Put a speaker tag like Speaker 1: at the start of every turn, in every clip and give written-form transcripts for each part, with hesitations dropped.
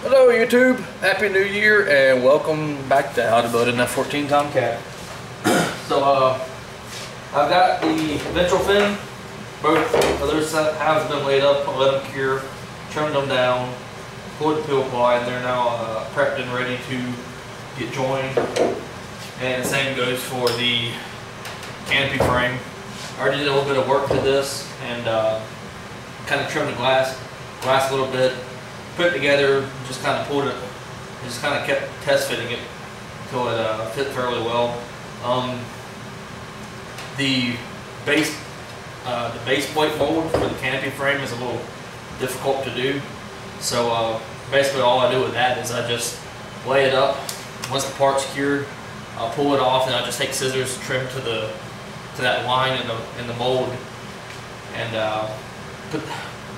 Speaker 1: Hello YouTube, Happy New Year and welcome back to How to Build an F-14 Tomcat. So I've got the ventral fin, both others have been laid up, let them cure, trimmed them down, pulled the peel ply, and they're now prepped and ready to get joined. And the same goes for the canopy frame. I already did a little bit of work to this and kind of trimmed the glass a little bit. Put it together, just kind of pulled it, just kind of kept test fitting it until it fit fairly well. The base plate mold for the canopy frame is a little difficult to do. So basically all I do with that is I just lay it up. Once the part's cured, I'll pull it off and I'll just take scissors, trim to that line in the mold, and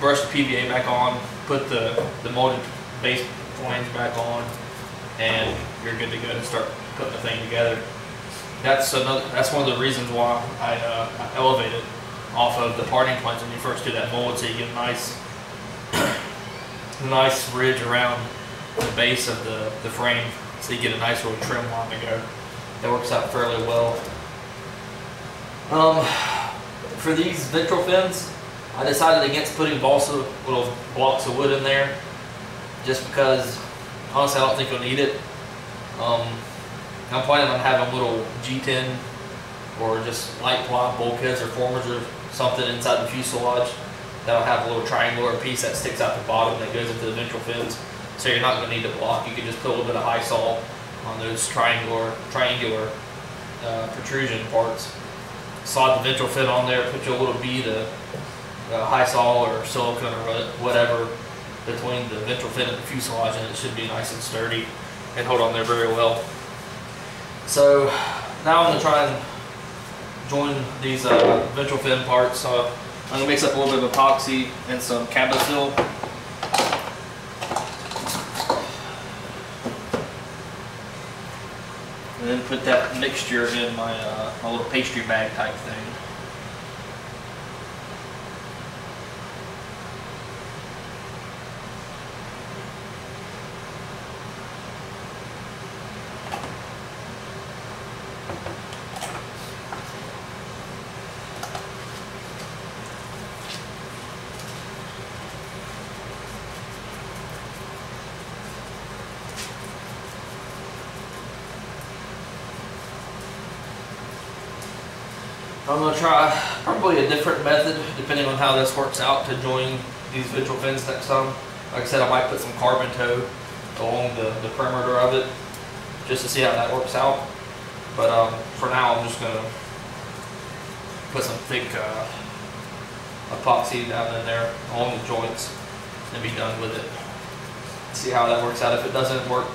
Speaker 1: brush the PVA back on, put the molded base flange back on, and you're good to go to start putting the thing together. That's one of the reasons why I elevate it off of the parting points when you first do that mold, so you get a nice ridge around the base of the frame, so you get a nice little trim line to go. That works out fairly well. For these ventral fins, I decided against putting little blocks of wood in there, just because honestly I don't think you'll need it. I'm planning on having little G10 or just light ply bulkheads or formers or something inside the fuselage that'll have a little triangular piece that sticks out the bottom that goes into the ventral fins. So you're not going to need a block. You can just put a little bit of high sol on those triangular protrusion parts. Slide the ventral fin on there, put you a little bead of high sol or silicone or whatever between the ventral fin and the fuselage, and it should be nice and sturdy and hold on there very well. So now I'm going to try and join these ventral fin parts. I'm going to mix up a little bit of epoxy and some Cabosil. And then put that mixture in my little pastry bag type thing. I'm going to try probably a different method depending on how this works out to join these ventral fins next time. Like I said, I might put some carbon tow along the perimeter of it just to see how that works out. But for now I'm just going to put some thick epoxy down in there along the joints and be done with it. See how that works out. If it doesn't work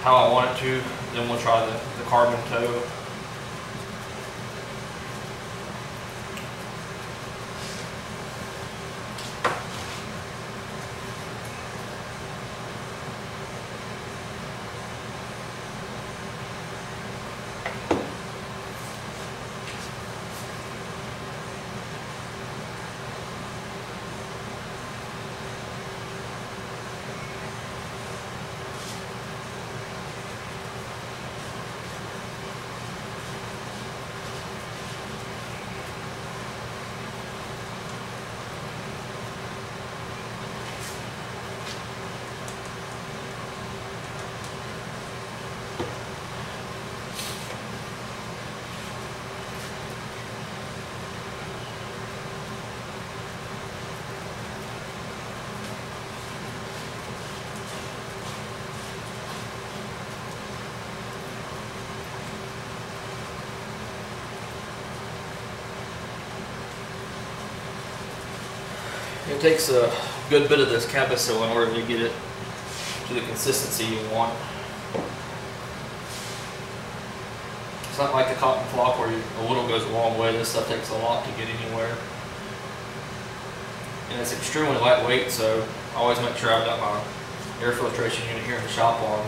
Speaker 1: how I want it to, then we'll try the carbon tow. It takes a good bit of this Cabosil in order to get it to the consistency you want. It's not like the cotton flock where a little goes a long way. This stuff takes a lot to get anywhere. And it's extremely lightweight, so I always make sure I've got my air filtration unit here in the shop on.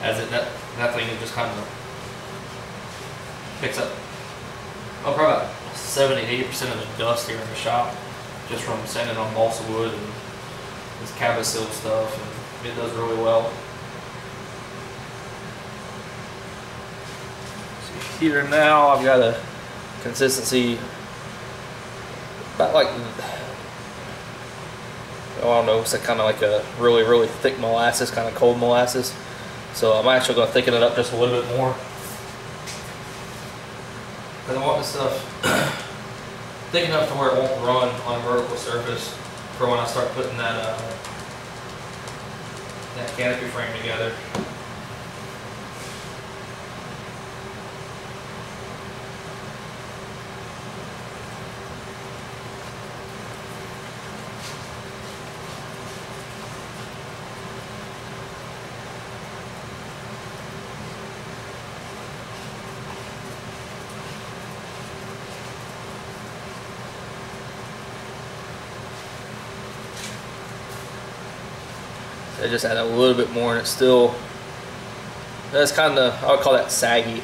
Speaker 1: As that thing just kind of picks up probably about 70–80% of the dust here in the shop, just from sanding on balsa wood and this cabin seal stuff, and it does really well. So here now I've got a consistency about like, I don't know, it's kind of like a really thick molasses, kind of cold molasses. So I'm actually going to thicken it up just a little bit more, because I want this stuff thick enough to where it won't run on a vertical surface for when I start putting that canopy frame together. I just add a little bit more, and it's still, that's kind of, I would call that saggy.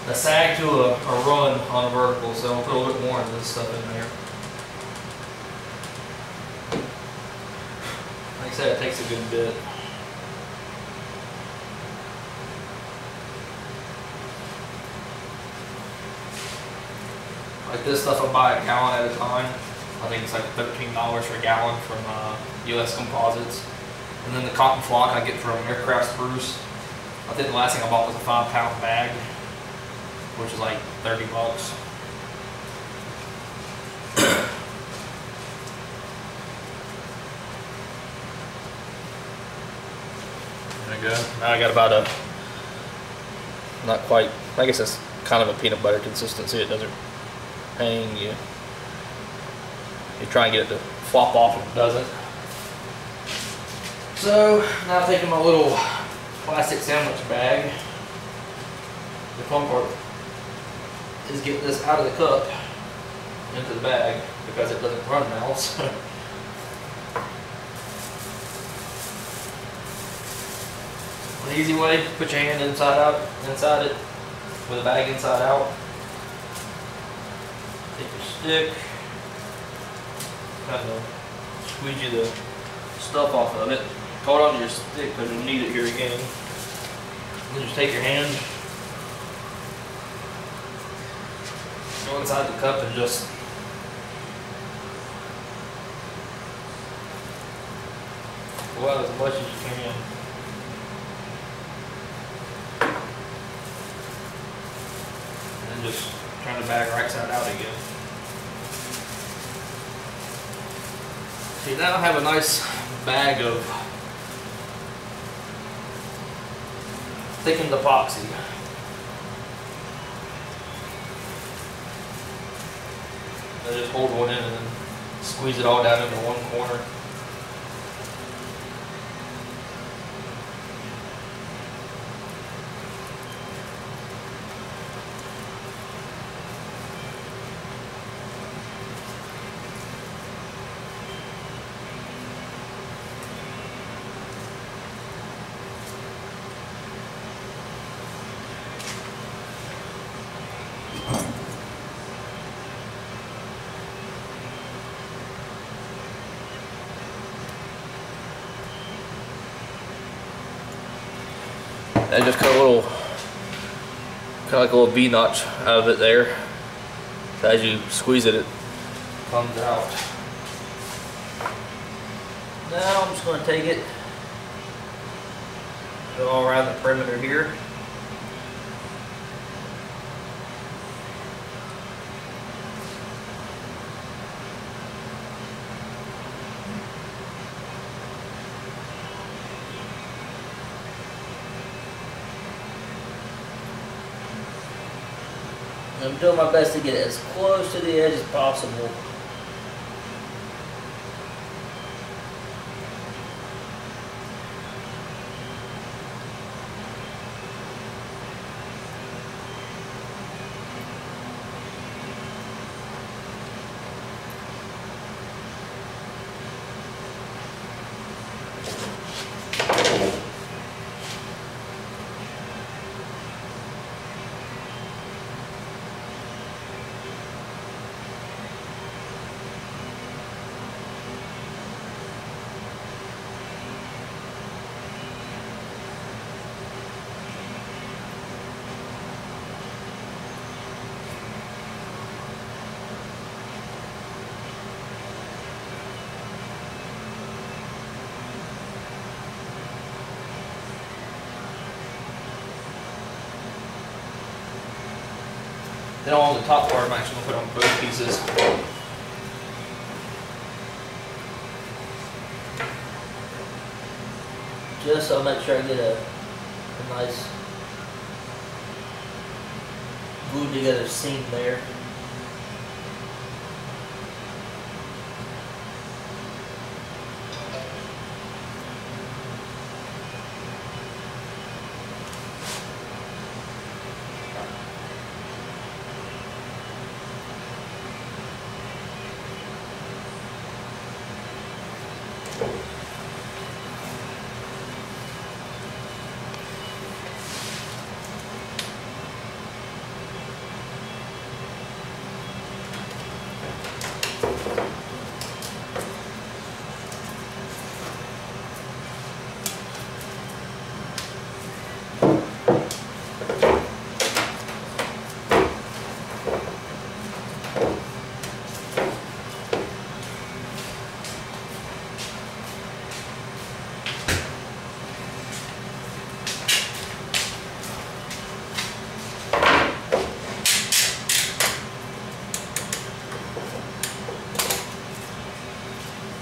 Speaker 1: A sag to a run on a vertical, so I'll put a little bit more of this stuff in there. Like I said, it takes a good bit. Like this stuff I buy a gallon at a time. I think it's like $13 for a gallon from US Composites. And then the cotton flock I get from Aircraft Spruce. I think the last thing I bought was a 5-pound bag, which is like 30 bucks. There we go. Now I got about a, not quite, I guess it's kind of a peanut butter consistency. It doesn't hang. You try and get it to flop off, and it doesn't. So now I'm taking my little plastic sandwich bag. The fun part is getting this out of the cup into the bag, because it doesn't run now. So. An easy way, put your hand inside it, with the bag inside out. Take your stick, kind of squeegee the stuff off of it. Hold on to your stick because you'll need it here again. Then just take your hand, go inside the cup, and just pull out as much as you can. And then just turn the bag right side out again. See, now I have a nice bag of thickened epoxy. I just hold one in and then squeeze it all down into one corner. I just cut a little, kind of like a little V-notch out of it there. So as you squeeze it, it comes out. Now I'm just going to take it, go all around the perimeter here. I'm doing my best to get it as close to the edge as possible. Then on the top part, I'm actually gonna put on both pieces. Just so I'll make sure I get a nice glued together seam there.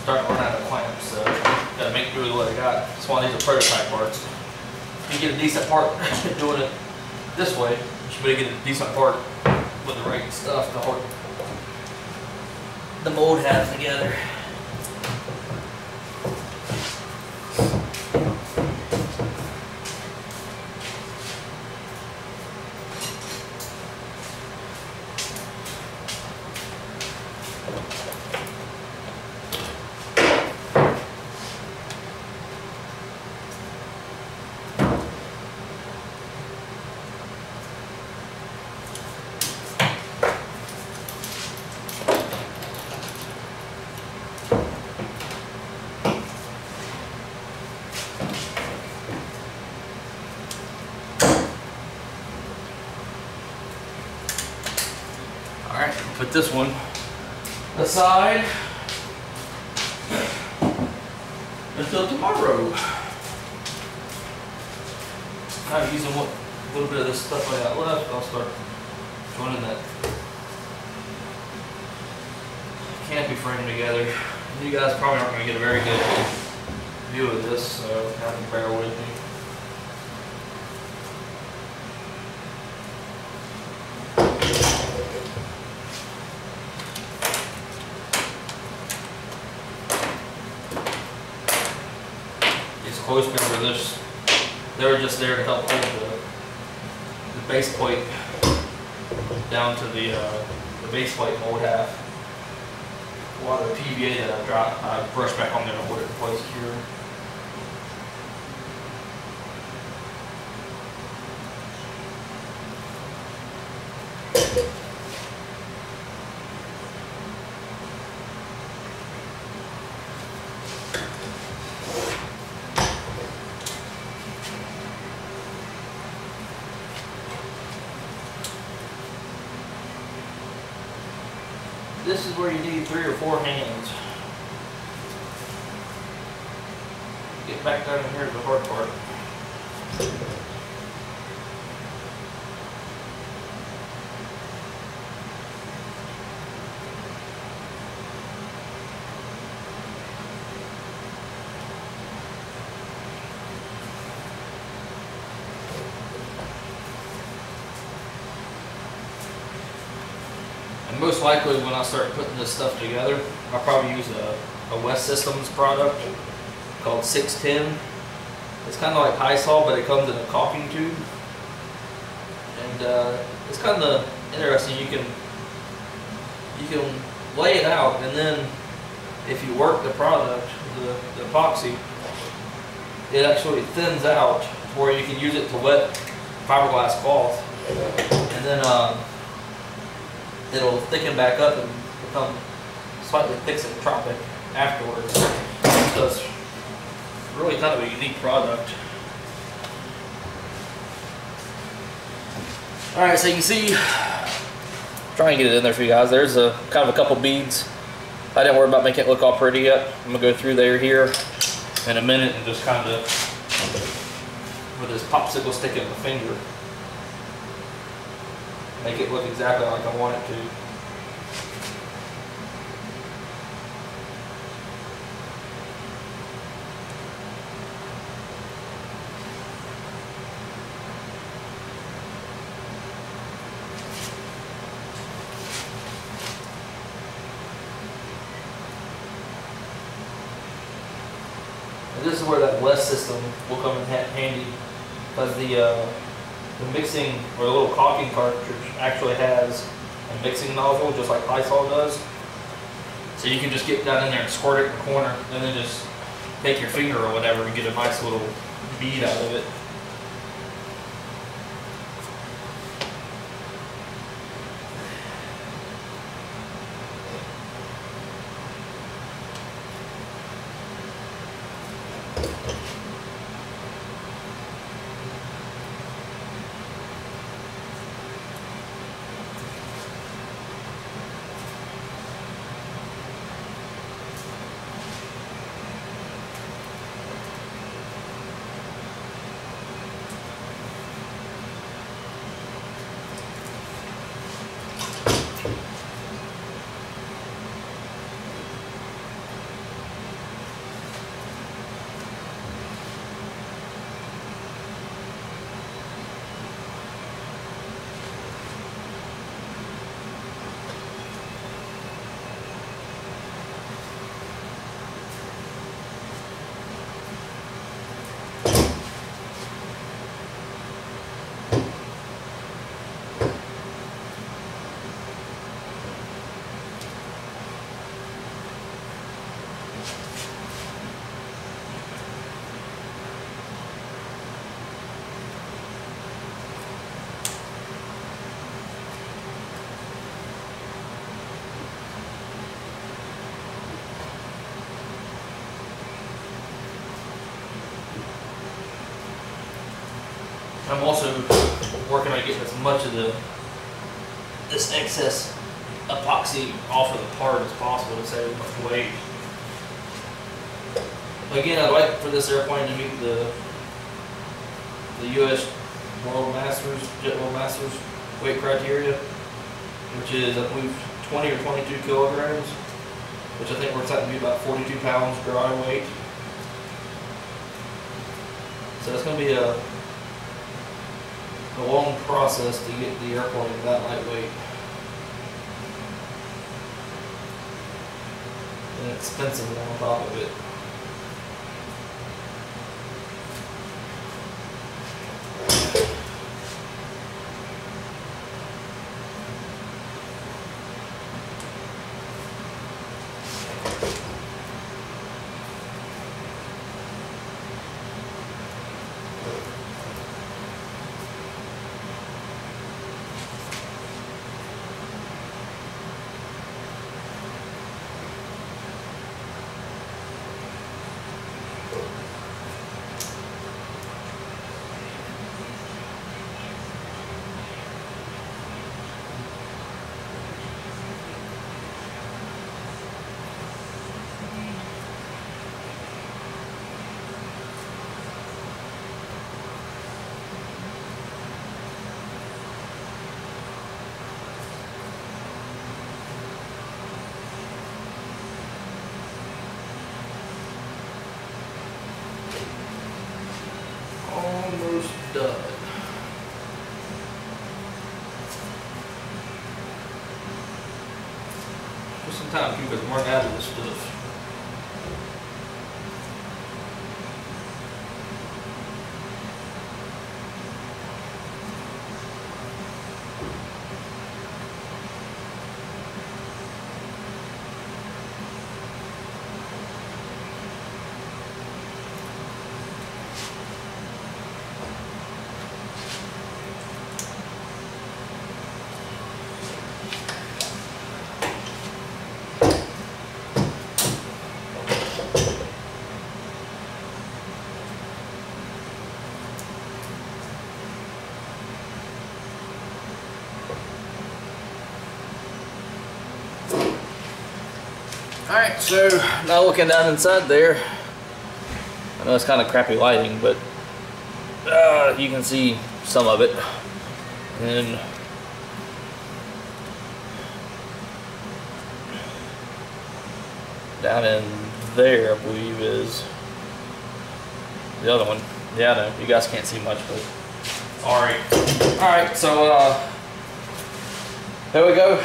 Speaker 1: Starting to run out of clamps, so gotta make do with what I got. That's why these are prototype parts. If you get a decent part doing it this way, you should be able to get a decent part with the right stuff to hold the mold halves together. Alright, put this one aside until tomorrow. Now using what little bit of this stuff I got left, I'll start joining that canopy frame together. You guys probably aren't going to get a very good view of this, so have to bear with me. Close members, they were just there to help hold the base plate down to the base plate mold half. A lot of the PVA that I brushed back on there to hold it in place here. This is where you need 3 or 4 hands. Get back down in here to the hard part. And most likely when I start putting this stuff together, I'll probably use a West Systems product called 610. It's kind of like High-Sol, but it comes in a caulking tube. And it's kind of interesting. You can lay it out, and then if you work the product, the epoxy, it actually thins out to where you can use it to wet fiberglass cloth. And then it'll thicken back up and become slightly thixotropic afterwards. So it's really kind of a unique product. Alright, so you can see, try and get it in there for you guys. There's a kind of a couple beads. I didn't worry about making it look all pretty yet. I'm gonna go through there here in a minute and just kind of, with this popsicle stick in the finger, make it look exactly like I want it to. And this is where that less system will come in handy, because the mixing, or the little caulking cartridge, actually has a mixing nozzle just like Lysol does. So you can just get down in there and squirt it in the corner, and then just take your finger or whatever and get a nice little bead out of it. I'm also working on getting as much of this excess epoxy off of the part as possible to save as much weight. Again, I'd like for this airplane to meet the U.S. Jet World Masters weight criteria, which is I believe 20 or 22 kilograms, which I think works out to be about 42 pounds dry weight. So it's going to be a long process to get the airplane that lightweight and expensive on top of it. Almost done. Just some time too, because I'm running out of this stuff. Alright, so now looking down inside there, I know it's kind of crappy lighting, but you can see some of it. And down in there, I believe, is the other one. Yeah, I know, you guys can't see much, but alright, so there we go.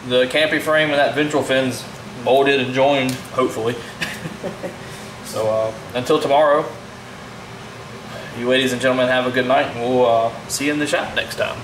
Speaker 1: The Canopy frame and that ventral fin's molded and joined, hopefully. So until tomorrow, you ladies and gentlemen have a good night, and we'll see you in the shop next time.